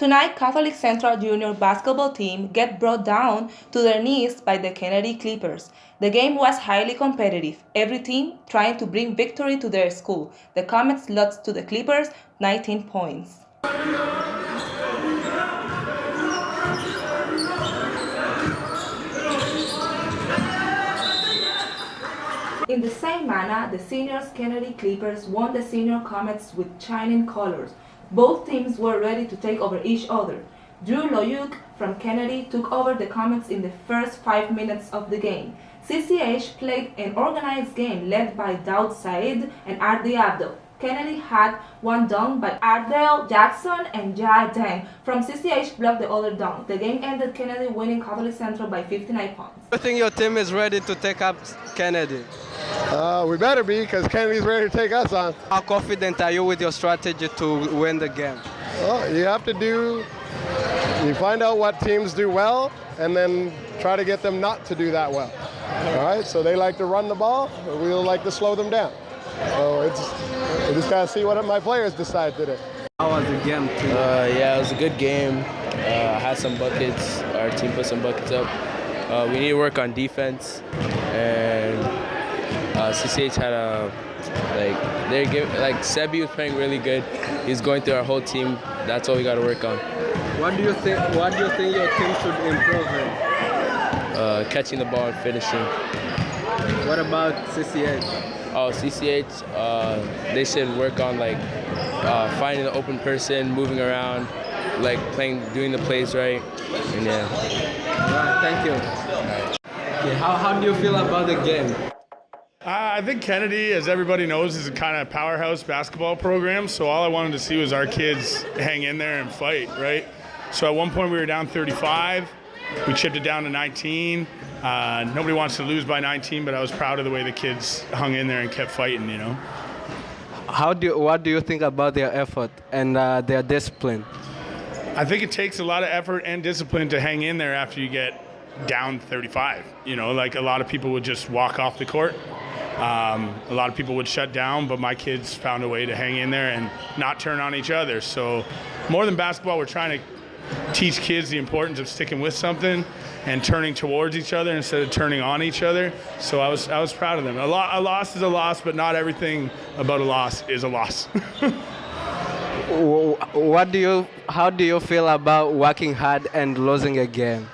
Tonight, Catholic Central Junior basketball team get brought down to their knees by the Kennedy Clippers. The game was highly competitive, every team trying to bring victory to their school. The Comets lost to the Clippers 19 points. In the same manner, the seniors Kennedy Clippers won the senior Comets with shining colors. Both teams were ready to take over each other. Drew Loyuk from Kennedy took over the Comets in the first 5 minutes of the game. CCH played an organized game led by Daud Said and Ardi Abdo. Kennedy had one dunk by Ardell Jackson and Jai Deng. From CCH blocked the other dunk. The game ended Kennedy winning Catholic Central by 59 points. I think your team is ready to take up Kennedy. We better be, because Kennedy's ready to take us on. How confident are you with your strategy to win the game? Well, you find out what teams do well, and then try to get them not to do that well. All right, so they like to run the ball, we'll like to slow them down. So we just gotta see what my players decide today. How was the game? Yeah, it was a good game. I had some buckets. Our team put some buckets up. We need to work on defense, and CCH had Sebi was playing really good. He's going through our whole team. That's all we got to work on. What do you think your team should improve in? Catching the ball and finishing. What about CCH? Oh, CCH, they should work on finding the open person, moving around, doing the plays right, and yeah. All right, thank you. Right. Okay, how do you feel about the game? I think Kennedy, as everybody knows, is a kind of powerhouse basketball program. So all I wanted to see was our kids hang in there and fight, right? So at one point we were down 35. We chipped it down to 19. Nobody wants to lose by 19, but I was proud of the way the kids hung in there and kept fighting, you know. What do you think about their effort and their discipline? I think it takes a lot of effort and discipline to hang in there after you get down 35. You know, like a lot of people would just walk off the court. A lot of people would shut down, but my kids found a way to hang in there and not turn on each other. So more than basketball, we're trying to teach kids the importance of sticking with something and turning towards each other instead of turning on each other. So I was proud of them. A loss is a loss, but not everything about a loss is a loss. How do you feel about working hard and losing a game?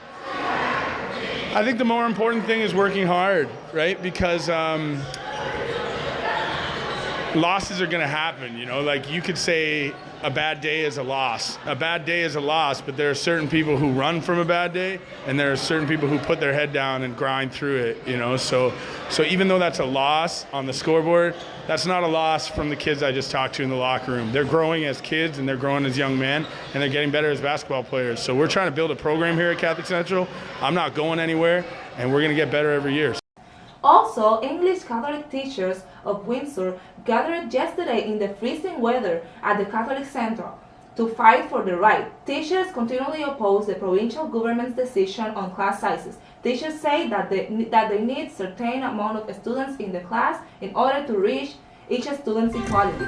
I think the more important thing is working hard, right? Because losses are going to happen, you know? Like you could say a bad day is a loss. A bad day is a loss, but there are certain people who run from a bad day, and there are certain people who put their head down and grind through it, you know? So even though that's a loss on the scoreboard, that's not a loss from the kids I just talked to in the locker room. They're growing as kids, and they're growing as young men, and they're getting better as basketball players. So we're trying to build a program here at Catholic Central. I'm not going anywhere, and we're going to get better every year. Also, English Catholic teachers of Windsor gathered yesterday in the freezing weather at the Catholic Central to fight for the right. Teachers continually oppose the provincial government's decision on class sizes. Teachers say that they need certain amount of students in the class in order to reach each student's equality.